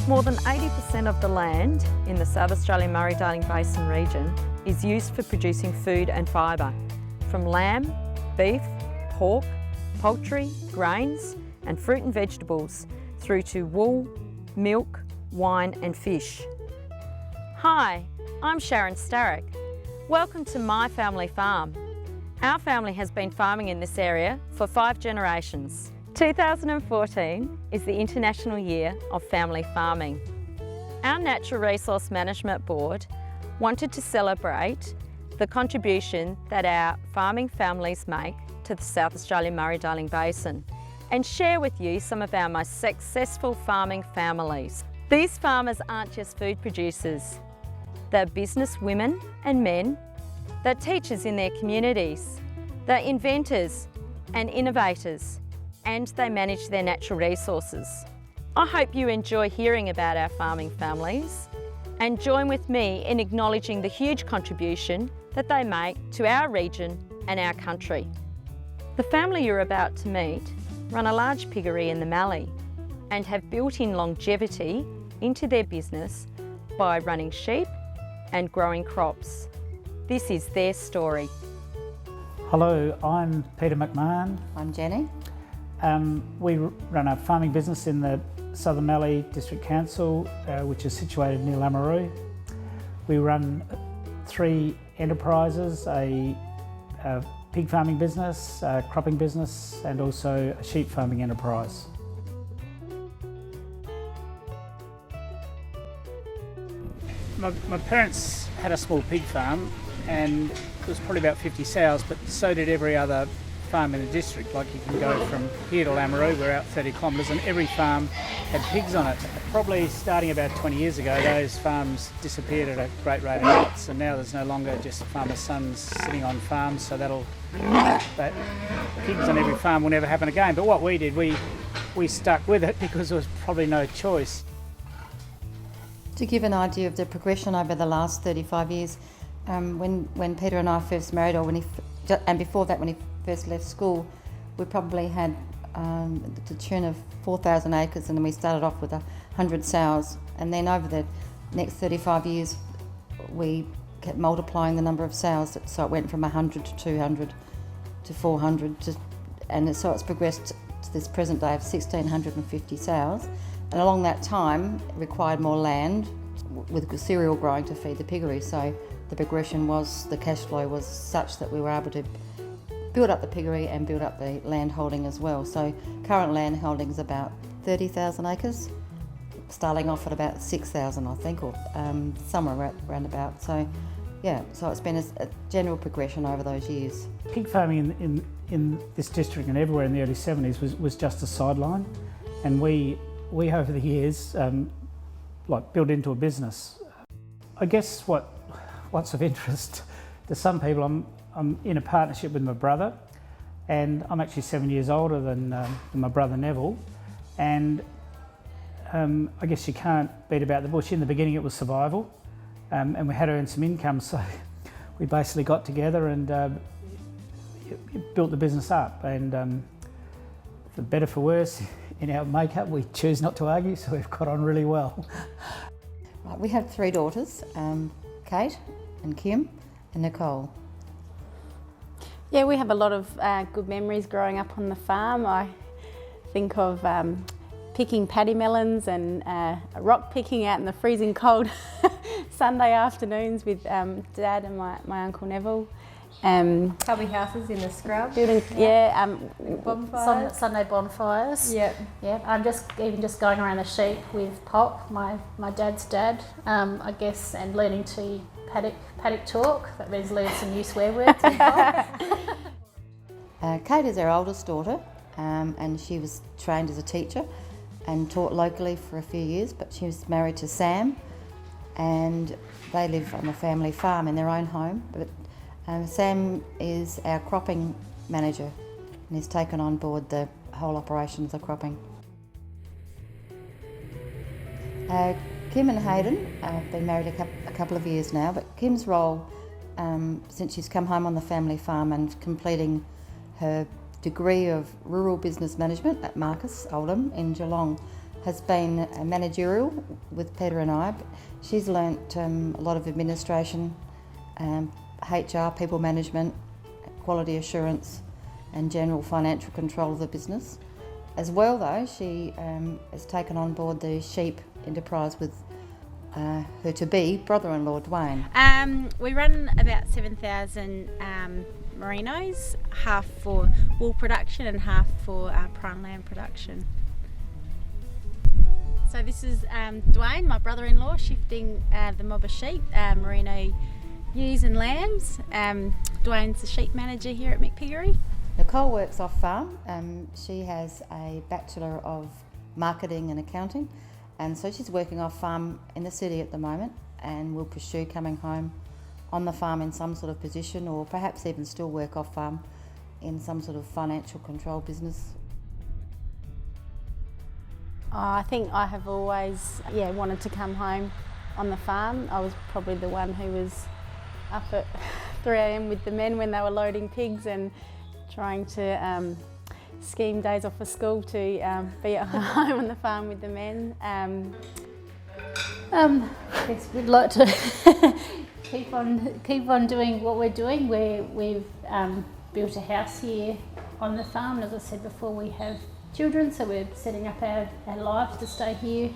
More than 80% of the land in the South Australian Murray-Darling Basin region is used for producing food and fibre, from lamb, beef, pork, poultry, grains and fruit and vegetables, through to wool, milk, wine and fish. Hi, I'm Sharon Starrick. Welcome to my family farm. Our family has been farming in this area for 5 generations. 2014 is the International Year of Family Farming. Our Natural Resource Management Board wanted to celebrate the contribution that our farming families make to the South Australian Murray-Darling Basin and share with you some of our most successful farming families. These farmers aren't just food producers. They're business women and men, they're teachers in their communities, they're inventors and innovators, and they manage their natural resources. I hope you enjoy hearing about our farming families and join with me in acknowledging the huge contribution that they make to our region and our country. The family you're about to meet run a large piggery in the Mallee and have built in longevity into their business by running sheep and growing crops. This is their story. Hello, I'm Peter McMahon. I'm Jenny. We run a farming business in the Southern Mallee District Council, which is situated near Lameroo. We run 3 enterprises, a pig farming business, a cropping business and also a sheep farming enterprise. My parents had a small pig farm and it was probably about 50 sows, but so did every other farm in the district. Like, you can go from here to Lameroo, we're out 30 kilometres, and every farm had pigs on it. Probably starting about 20 years ago, those farms disappeared at a great rate of knots, and now there's no longer just farmers' sons sitting on farms, so that pigs on every farm will never happen again. But what we did, we stuck with it because there was probably no choice. To give an idea of the progression over the last 35 years, when Peter and I first married, and before that when he first left school, we probably had the tune of 4,000 acres, and then we started off with 100 sows, and then over the next 35 years we kept multiplying the number of sows, so it went from 100 to 200 to 400 and so it's progressed to this present day of 1,650 sows, and along that time it required more land with cereal growing to feed the piggery, so the progression was, the cash flow was such that we were able to build up the piggery and build up the land holding as well. So current land holding is about 30,000 acres, starting off at about 6,000 I think, or somewhere around about. So yeah, so it's been a general progression over those years. Pig farming in this district and everywhere in the early 70s was just a sideline, and we over the years built into a business. I guess what's of interest to some people, I'm in a partnership with my brother, and I'm actually 7 years older than my brother Neville, and I guess you can't beat about the bush. In the beginning it was survival, and we had to earn some income, so we basically got together and built the business up, and for better for worse, in our makeup we choose not to argue, so we've got on really well. Right, we have 3 daughters, Kate and Kim and Nicole. Yeah, we have a lot of good memories growing up on the farm. I think of picking paddy melons and rock picking out in the freezing cold Sunday afternoons with Dad and my Uncle Neville. Cubby houses in the scrub. Building, bonfires. Sunday bonfires. Yep. Yeah. I'm just going around the sheep with Pop, my dad's dad, I guess, and learning to paddock talk. That means learn some new swear words. Kate is our oldest daughter, and she was trained as a teacher and taught locally for a few years, but she was married to Sam, and they live on a family farm in their own home. But Sam is our cropping manager and he's taken on board the whole operations of cropping. Kim and Hayden have been married a couple of years now, but Kim's role, since she's come home on the family farm and completing her degree of Rural Business Management at Marcus Oldham in Geelong, has been managerial with Peter and I. She's learnt a lot of administration, HR, people management, quality assurance and general financial control of the business. As well though, she has taken on board the sheep enterprise with her to-be brother-in-law Dwayne. We run about 7,000 merinos, half for wool production and half for prime lamb production. So this is Dwayne, my brother-in-law, shifting the mob of sheep, merino ewes and lambs. Dwayne's the sheep manager here at McPiggery. Nicole works off farm. She has a Bachelor of Marketing and Accounting, and so she's working off farm in the city at the moment and will pursue coming home on the farm in some sort of position, or perhaps even still work off farm in some sort of financial control business. I think I have always wanted to come home on the farm. I was probably the one who was up at 3 a.m. with the men when they were loading pigs and trying to scheme days off of school to be at home on the farm with the men. Yes, we'd like to keep on doing what we're doing. We've built a house here on the farm, and as I said before, we have children, so we're setting up our lives to stay here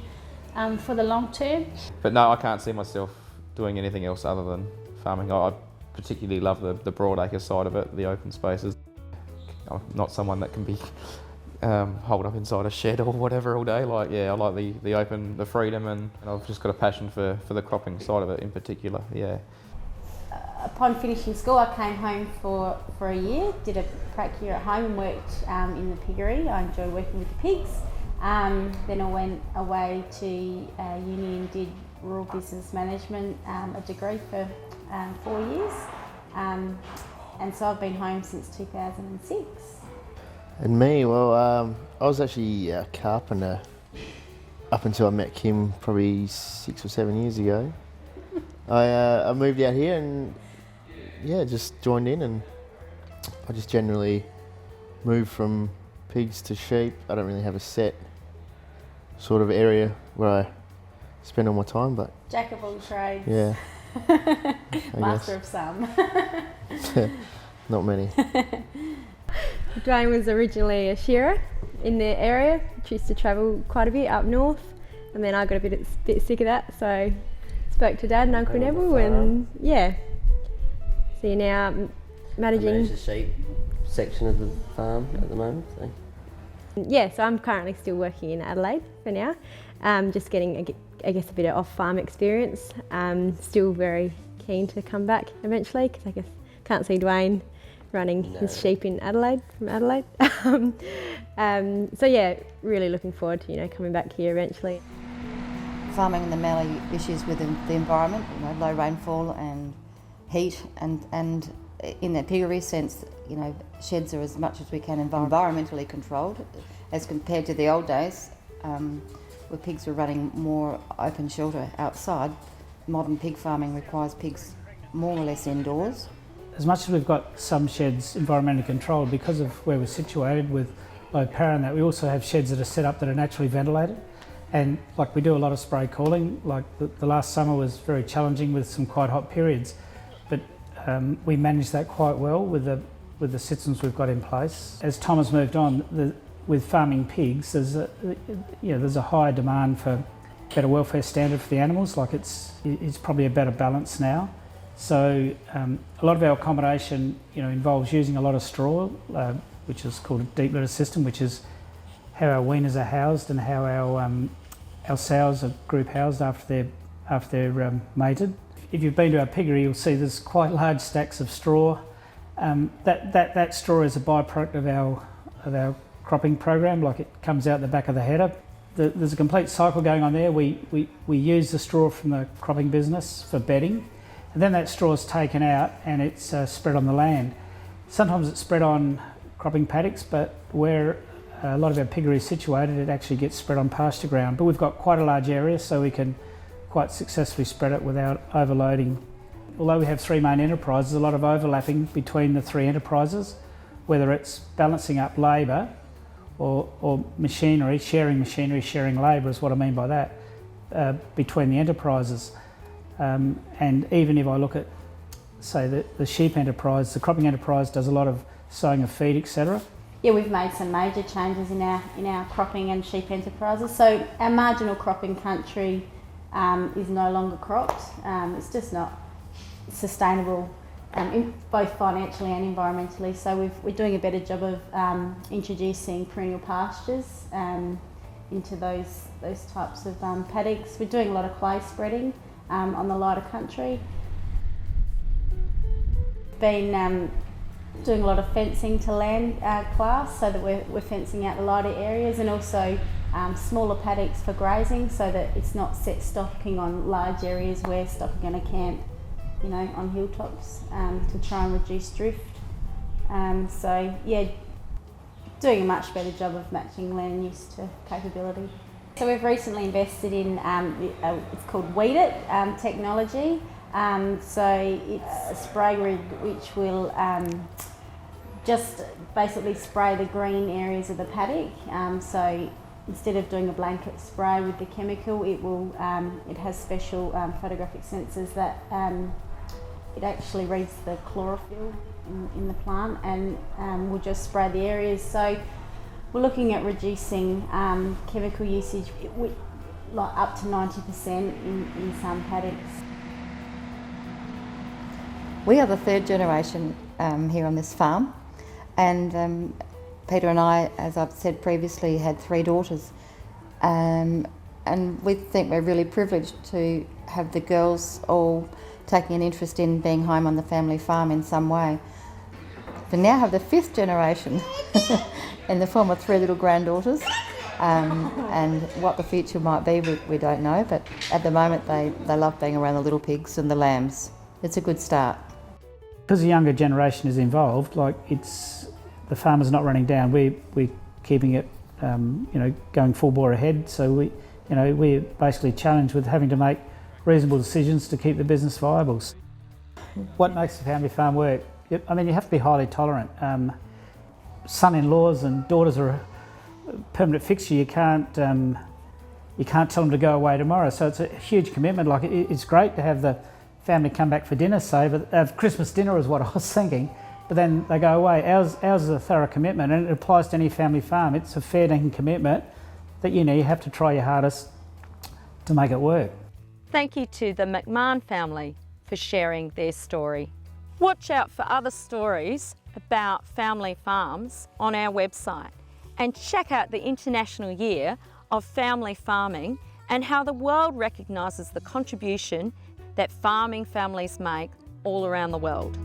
for the long term. But no, I can't see myself doing anything else other than farming. I particularly love the broadacre side of it, the open spaces. I'm not someone that can be holed up inside a shed or whatever all day. I like the open, the freedom, and I've just got a passion for the cropping side of it in particular. Yeah. Upon finishing school, I came home for a year, did a prac year at home and worked in the piggery. I enjoyed working with the pigs. Then I went away to uni and did rural business management, a degree for 4 years. And so I've been home since 2006. And me, well, I was actually a carpenter up until I met Kim probably 6 or 7 years ago. I moved out here and just joined in, and I just generally moved from pigs to sheep. I don't really have a set sort of area where I spend all my time, but Jack of all trades. yeah. Master of some. Not many. Dwayne was originally a shearer in the area, which used to travel quite a bit up north, and then I got a bit sick of that, so spoke to Dad and Uncle Neville, and so you're now managing. I manage the sheep section of the farm at the moment. So. Yeah, so I'm currently still working in Adelaide for now, just getting, I guess, a bit of off-farm experience. Still very keen to come back eventually, because I guess can't see Dwayne running his sheep in Adelaide, from Adelaide. So yeah, really looking forward to coming back here eventually. Farming in the Mallee issues with the environment, low rainfall and heat, and in the piggery sense, sheds are as much as we can environmentally controlled, as compared to the old days where pigs were running more open shelter outside. Modern pig farming requires pigs more or less indoors. As much as we've got some sheds environmentally controlled, because of where we're situated with low power and that, we also have sheds that are set up that are naturally ventilated. And we do a lot of spray cooling. The last summer was very challenging with some quite hot periods, but we managed that quite well with the systems we've got in place. As time has moved on, with farming pigs, there's a higher demand for better welfare standard for the animals. It's probably a better balance now. So a lot of our accommodation, involves using a lot of straw, which is called a deep litter system, which is how our weaners are housed and how our sows are group housed after they're mated. If you've been to our piggery, you'll see there's quite large stacks of straw. That straw is a byproduct of our cropping program. It comes out the back of the header. There's a complete cycle going on there. We use the straw from the cropping business for bedding, and then that straw is taken out and it's spread on the land. Sometimes it's spread on cropping paddocks, but where a lot of our piggery is situated, it actually gets spread on pasture ground. But we've got quite a large area, so we can quite successfully spread it without overloading. Although we have 3 main enterprises, a lot of overlapping between the 3 enterprises, whether it's balancing up labour or machinery, sharing labour is what I mean by that, between the enterprises. And even if I look at, say, the sheep enterprise, the cropping enterprise does a lot of sowing of feed, etc. Yeah, we've made some major changes in our cropping and sheep enterprises. So our marginal cropping country is no longer cropped. It's just not sustainable, both financially and environmentally. So we're doing a better job of introducing perennial pastures into those types of paddocks. We're doing a lot of clay spreading on the lighter country. Been doing a lot of fencing to land class, so that we're fencing out the lighter areas, and also smaller paddocks for grazing, so that it's not set stocking on large areas where stock are going to camp, you know, on hilltops to try and reduce drift. So yeah, doing a much better job of matching land use to capability. So we've recently invested in it's called Weed It technology. So it's a spray rig which will just basically spray the green areas of the paddock. So instead of doing a blanket spray with the chemical, it has special photographic sensors that it actually reads the chlorophyll in the plant, and will just spray the areas. So we're looking at reducing chemical usage like up to 90% in some paddocks. We are the third generation here on this farm, and Peter and I, as I've said previously, had 3 daughters, and we think we're really privileged to have the girls all taking an interest in being home on the family farm in some way. We now have the 5th generation in the form of 3 little granddaughters, and what the future might be, we don't know, but at the moment they love being around the little pigs and the lambs. It's a good start. Because the younger generation is involved, like the farmers not running down. We're keeping it, going full bore ahead. So we're basically challenged with having to make reasonable decisions to keep the business viable. What makes the family farm work? I mean, you have to be highly tolerant. Son-in-laws and daughters are a permanent fixture. You can't tell them to go away tomorrow. So it's a huge commitment. Like it's great to have the family come back for dinner, say, but Christmas dinner is what I was thinking, but then they go away. Ours is a thorough commitment, and it applies to any family farm. It's a fair dinkum commitment that you have to try your hardest to make it work. Thank you to the McMahon family for sharing their story. Watch out for other stories about family farms on our website, and check out the International Year of Family Farming and how the world recognises the contribution that farming families make all around the world.